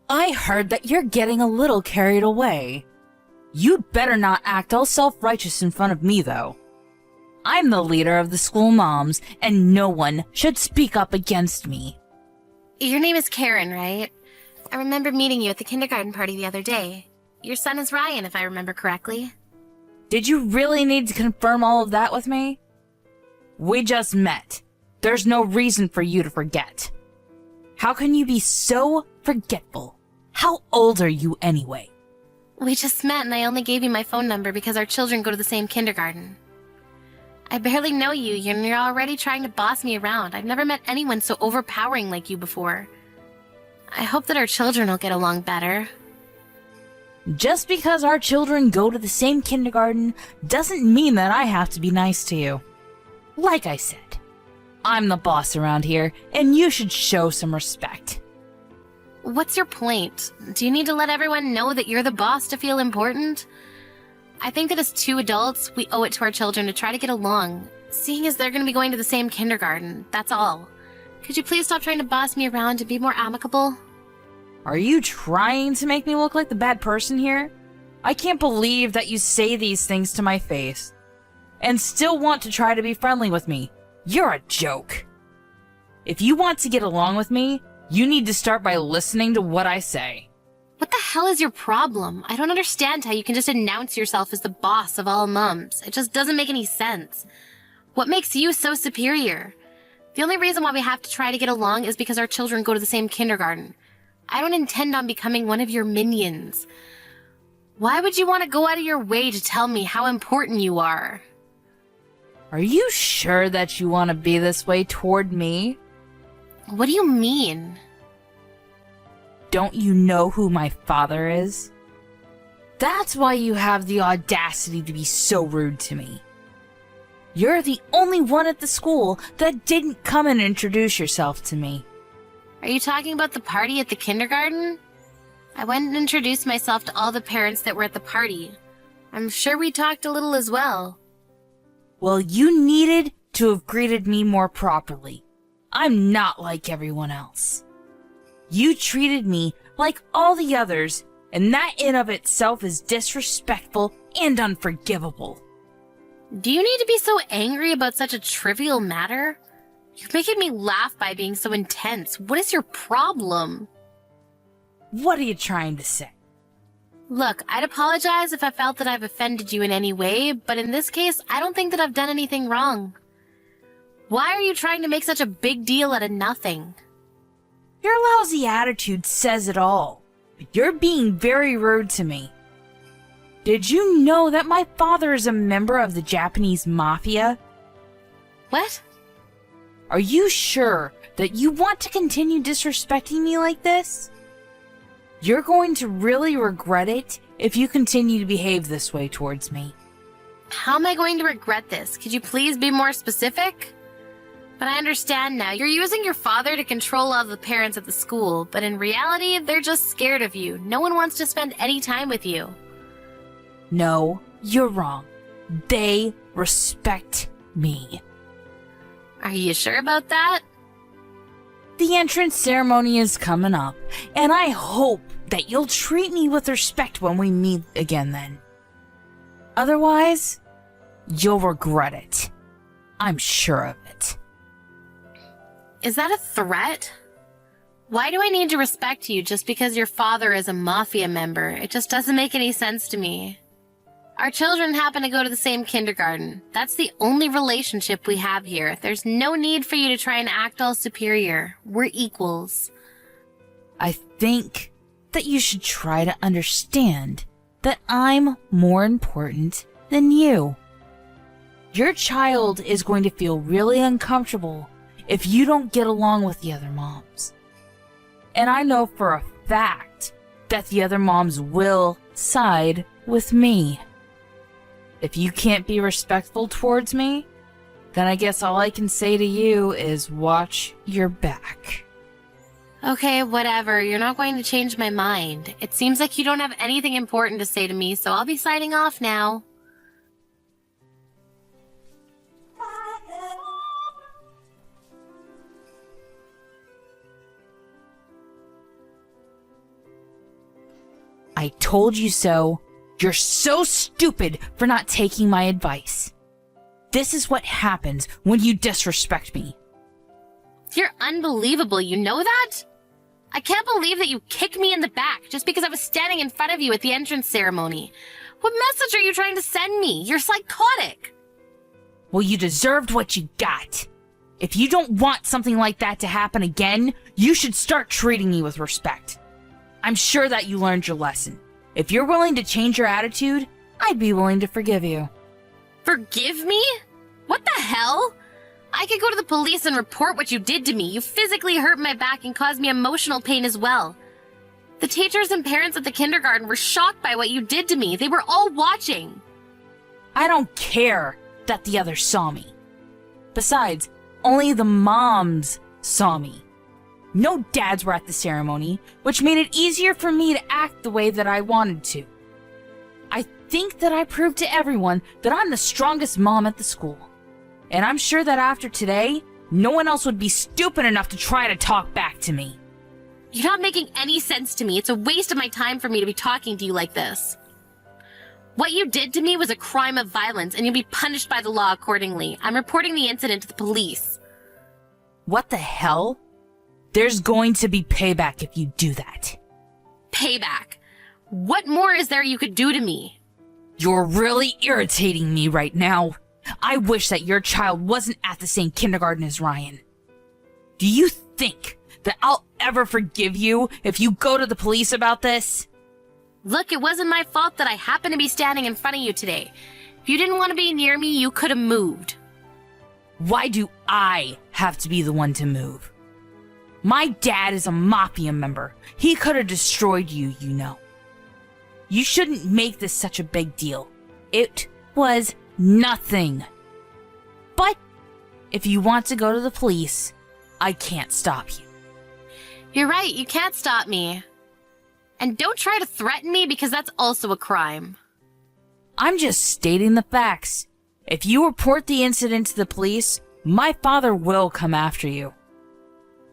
I heard that you're getting a little carried away. You'd better not act all self-righteous in front of me, though. I'm the leader of the school moms, and no one should speak up against me. Your name is Karen, right? I remember meeting you at the kindergarten party the other day. Your son is Ryan, if I remember correctly. Did you really need to confirm all of that with me? We just met. There's no reason for you to forget. How can you be so forgetful? How old are you anyway? We just met and I only gave you my phone number because our children go to the same kindergarten. I barely know you and you're already trying to boss me around. I've never met anyone so overpowering like you before. I hope that our children will get along better. Just because our children go to the same kindergarten doesn't mean that I have to be nice to you. Like I said, I'm the boss around here, and you should show some respect. What's your point? Do you need to let everyone know that you're the boss to feel important? I think that as two adults, we owe it to our children to try to get along, seeing as they're going to be going to the same kindergarten, that's all. Could you please stop trying to boss me around and be more amicable? Are you trying to make me look like the bad person here? I can't believe that you say these things to my face and still want to try to be friendly with me. You're a joke. If you want to get along with me, you need to start by listening to what I say. What the hell is your problem? I don't understand how you can just announce yourself as the boss of all mums. It just doesn't make any sense. What makes you so superior? The only reason why we have to try to get along is because our children go to the same kindergarten. I don't intend on becoming one of your minions. Why would you want to go out of your way to tell me how important you are? Are you sure that you want to be this way toward me? What do you mean? Don't you know who my father is? That's why you have the audacity to be so rude to me. You're the only one at the school that didn't come and introduce yourself to me. Are you talking about the party at the kindergarten? I went and introduced myself to all the parents that were at the party. I'm sure we talked a little as well. Well, you needed to have greeted me more properly. I'm not like everyone else. You treated me like all the others, and that in of itself is disrespectful and unforgivable. Do you need to be so angry about such a trivial matter? You're making me laugh by being so intense. What is your problem? What are you trying to say? Look, I'd apologize if I felt that I've offended you in any way, but in this case, I don't think that I've done anything wrong. Why are you trying to make such a big deal out of nothing? Your lousy attitude says it all. You're being very rude to me. Did you know that my father is a member of the Japanese mafia? What? Are you sure that you want to continue disrespecting me like this? You're going to really regret it if you continue to behave this way towards me. How am I going to regret this? Could you please be more specific? But I understand now. You're using your father to control all the parents at the school, but in reality, they're just scared of you. No one wants to spend any time with you. No, you're wrong. They respect me. Are you sure about that? The entrance ceremony is coming up, and I hope that you'll treat me with respect when we meet again then. Otherwise, you'll regret it. I'm sure of it. Is that a threat? Why do I need to respect you just because your father is a mafia member? It just doesn't make any sense to me. Our children happen to go to the same kindergarten. That's the only relationship we have here. There's no need for you to try and act all superior. We're equals. I think that you should try to understand that I'm more important than you. Your child is going to feel really uncomfortable if you don't get along with the other moms. And I know for a fact that the other moms will side with me. If you can't be respectful towards me, then I guess all I can say to you is watch your back. Okay, whatever. You're not going to change my mind. It seems like you don't have anything important to say to me, so I'll be signing off now. I told you so. You're so stupid for not taking my advice. This is what happens when you disrespect me. You're unbelievable, you know that? I can't believe that you kicked me in the back just because I was standing in front of you at the entrance ceremony. What message are you trying to send me? You're psychotic. Well, you deserved what you got. If you don't want something like that to happen again, you should start treating me with respect. I'm sure that you learned your lesson. If you're willing to change your attitude, I'd be willing to forgive you. Forgive me? What the hell? I could go to the police and report what you did to me. You physically hurt my back and caused me emotional pain as well. The teachers and parents at the kindergarten were shocked by what you did to me. They were all watching. I don't care that the others saw me. Besides, only the moms saw me. No dads were at the ceremony, which made it easier for me to act the way that I wanted to. I think that I proved to everyone that I'm the strongest mom at the school. And I'm sure that after today, no one else would be stupid enough to try to talk back to me. You're not making any sense to me. It's a waste of my time for me to be talking to you like this. What you did to me was a crime of violence, and you'll be punished by the law accordingly. I'm reporting the incident to the police. What the hell? There's going to be payback if you do that. Payback? What more is there you could do to me? You're really irritating me right now. I wish that your child wasn't at the same kindergarten as Ryan. Do you think that I'll ever forgive you if you go to the police about this? Look, it wasn't my fault that I happened to be standing in front of you today. If you didn't want to be near me, you could have moved. Why do I have to be the one to move? My dad is a mafia member. He could have destroyed you, you know. You shouldn't make this such a big deal. It was nothing. But if you want to go to the police, I can't stop you. You're right, you can't stop me. And don't try to threaten me because that's also a crime. I'm just stating the facts. If you report the incident to the police, my father will come after you.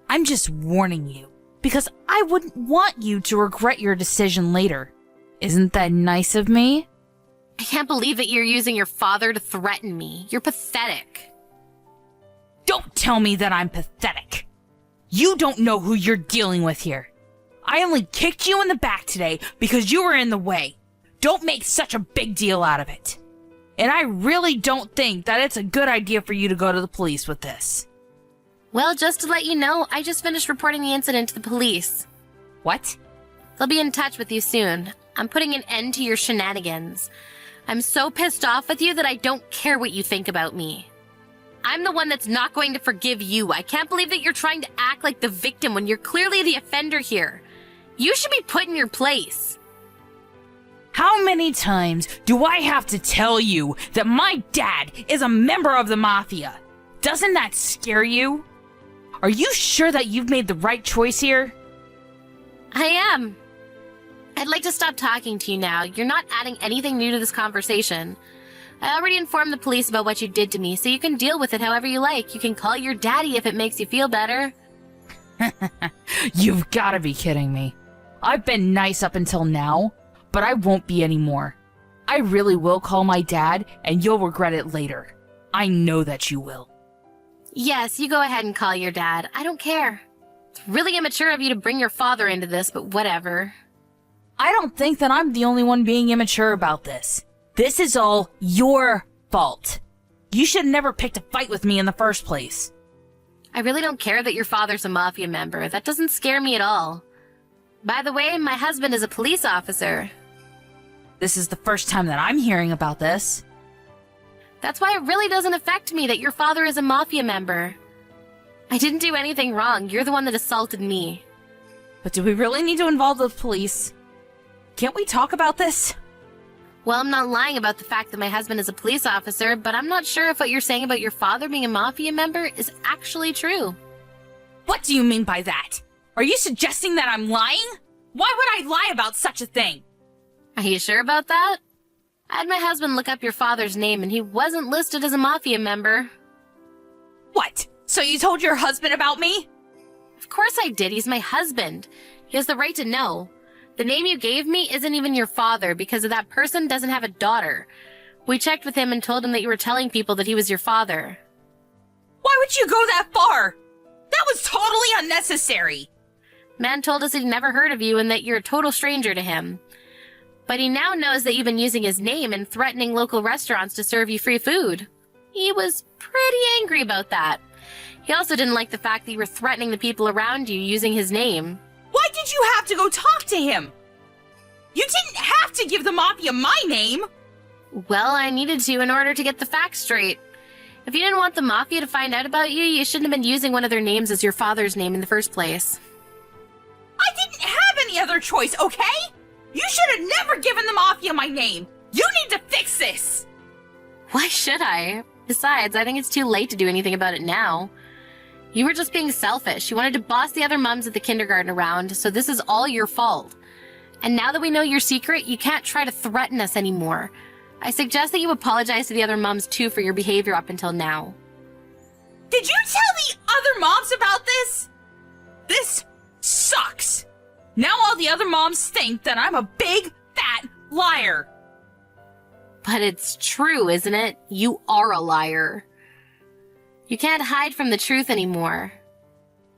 I'm just warning you, because I wouldn't want you to regret your decision later. Isn't that nice of me? I can't believe that you're using your father to threaten me. You're pathetic. Don't tell me that I'm pathetic. You don't know who you're dealing with here. I only kicked you in the back today because you were in the way. Don't make such a big deal out of it. And I really don't think that it's a good idea for you to go to the police with this. Well, just to let you know, I just finished reporting the incident to the police. What? They'll be in touch with you soon. I'm putting an end to your shenanigans. I'm so pissed off with you that I don't care what you think about me. I'm the one that's not going to forgive you. I can't believe that you're trying to act like the victim when you're clearly the offender here. You should be put in your place. How many times do I have to tell you that my dad is a member of the mafia? Doesn't that scare you? Are you sure that you've made the right choice here? I am. I'd like to stop talking to you now. You're not adding anything new to this conversation. I already informed the police about what you did to me, so you can deal with it however you like. You can call your daddy if it makes you feel better. You've gotta be kidding me. I've been nice up until now, but I won't be anymore. I really will call my dad, and you'll regret it later. I know that you will. Yes, you go ahead and call your dad. I don't care. It's really immature of you to bring your father into this, but whatever. I don't think that I'm the only one being immature about this. This is all your fault. You should have never picked a fight with me in the first place. I really don't care that your father's a mafia member. That doesn't scare me at all. By the way, my husband is a police officer. This is the first time that I'm hearing about this. That's why it really doesn't affect me that your father is a mafia member. I didn't do anything wrong. You're the one that assaulted me. But do we really need to involve the police? Can't we talk about this? Well, I'm not lying about the fact that my husband is a police officer, but I'm not sure if what you're saying about your father being a mafia member is actually true. What do you mean by that? Are you suggesting that I'm lying? Why would I lie about such a thing? Are you sure about that? I had my husband look up your father's name, and he wasn't listed as a mafia member. What? So you told your husband about me? Of course I did. He's my husband. He has the right to know. The name you gave me isn't even your father because that person doesn't have a daughter. We checked with him and told him that you were telling people that he was your father. Why would you go that far? That was totally unnecessary. Man told us he'd never heard of you and that you're a total stranger to him. But he now knows that you've been using his name and threatening local restaurants to serve you free food. He was pretty angry about that. He also didn't like the fact that you were threatening the people around you using his name. Why did you have to go talk to him? You didn't have to give the Mafia my name. Well, I needed to in order to get the facts straight. If you didn't want the Mafia to find out about you, you shouldn't have been using one of their names as your father's name in the first place. I didn't have any other choice, okay? You should have never given the Mafia my name. You need to fix this. Why should I? Besides, I think it's too late to do anything about it now. You were just being selfish. You wanted to boss the other mums at the kindergarten around, so this is all your fault. And now that we know your secret, you can't try to threaten us anymore. I suggest that you apologize to the other mums too for your behavior up until now. Did you tell the other moms about this? This sucks. Now all the other moms think that I'm a big, fat liar. But it's true, isn't it? You are a liar. You can't hide from the truth anymore.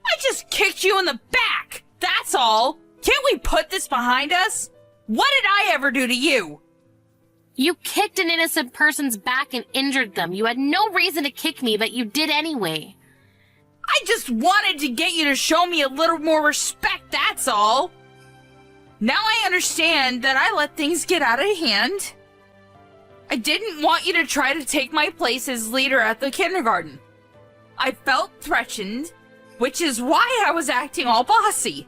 I just kicked you in the back. That's all. Can't we put this behind us? What did I ever do to you? You kicked an innocent person's back and injured them. You had no reason to kick me, but you did anyway. I just wanted to get you to show me a little more respect, that's all. Now I understand that I let things get out of hand. I didn't want you to try to take my place as leader at the kindergarten. I felt threatened, which is why I was acting all bossy.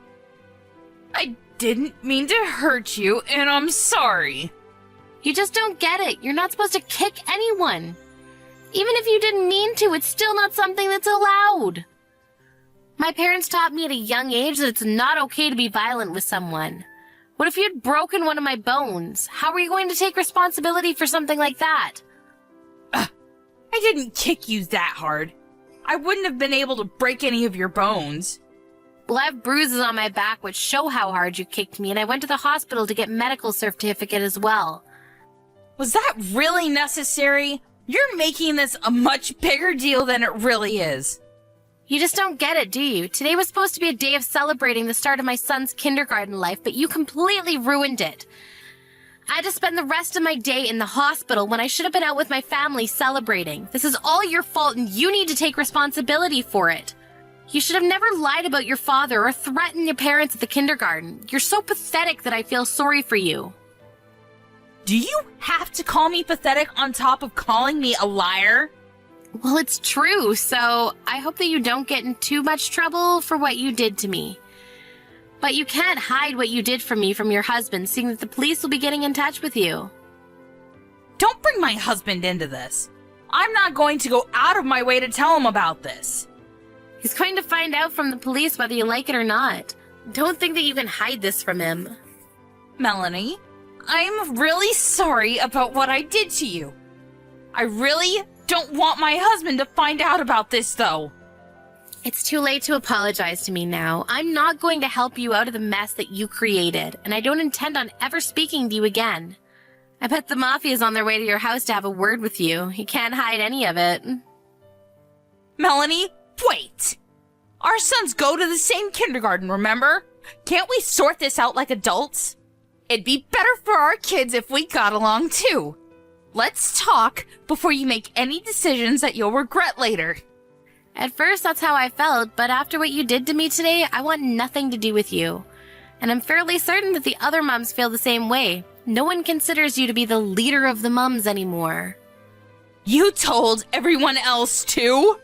I didn't mean to hurt you, and I'm sorry. You just don't get it. You're not supposed to kick anyone. Even if you didn't mean to, it's still not something that's allowed. My parents taught me at a young age that it's not okay to be violent with someone. What if you had broken one of my bones? How were you going to take responsibility for something like that? I didn't kick you that hard. I wouldn't have been able to break any of your bones. Well, I have bruises on my back which show how hard you kicked me, and I went to the hospital to get medical certificate as well. Was that really necessary? You're making this a much bigger deal than it really is. You just don't get it, do you? Today was supposed to be a day of celebrating the start of my son's kindergarten life, but you completely ruined it. I had to spend the rest of my day in the hospital when I should have been out with my family celebrating. This is all your fault and you need to take responsibility for it. You should have never lied about your father or threatened your parents at the kindergarten. You're so pathetic that I feel sorry for you. Do you have to call me pathetic on top of calling me a liar? Well, it's true, so I hope that you don't get in too much trouble for what you did to me. But you can't hide what you did from me from your husband, seeing that the police will be getting in touch with you. Don't bring my husband into this. I'm not going to go out of my way to tell him about this. He's going to find out from the police whether you like it or not. Don't think that you can hide this from him. Melanie, I'm really sorry about what I did to you. I really don't want my husband to find out about this, though. It's too late to apologize to me now. I'm not going to help you out of the mess that you created, and I don't intend on ever speaking to you again. I bet the Mafia's on their way to your house to have a word with you. You can't hide any of it. Melanie, wait! Our sons go to the same kindergarten, remember? Can't we sort this out like adults? It'd be better for our kids if we got along too. Let's talk before you make any decisions that you'll regret later. At first, that's how I felt, but after what you did to me today, I want nothing to do with you. And I'm fairly certain that the other mums feel the same way. No one considers you to be the leader of the mums anymore. You told everyone else too?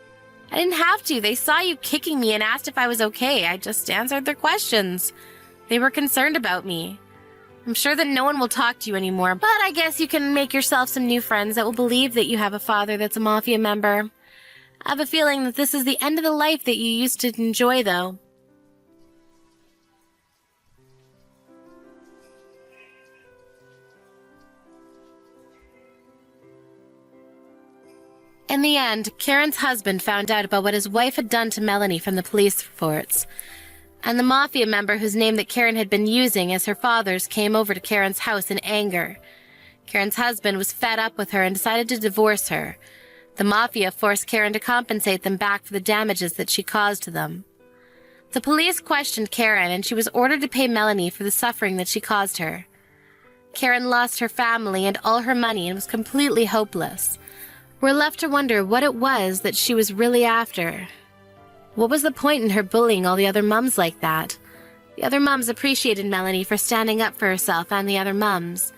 I didn't have to. They saw you kicking me and asked if I was okay. I just answered their questions. They were concerned about me. I'm sure that no one will talk to you anymore, but I guess you can make yourself some new friends that will believe that you have a father that's a Mafia member. I have a feeling that this is the end of the life that you used to enjoy, though. In the end, Karen's husband found out about what his wife had done to Melanie from the police reports. and the mafia member whose name that Karen had been using as her father's came over to Karen's house in anger. Karen's husband was fed up with her and decided to divorce her. The mafia forced Karen to compensate them back for the damages that she caused to them. The police questioned Karen, and she was ordered to pay Melanie for the suffering that she caused her. Karen lost her family and all her money and was completely hopeless. We're left to wonder what it was that she was really after. What was the point in her bullying all the other mums like that? The other mums appreciated Melanie for standing up for herself and the other mums.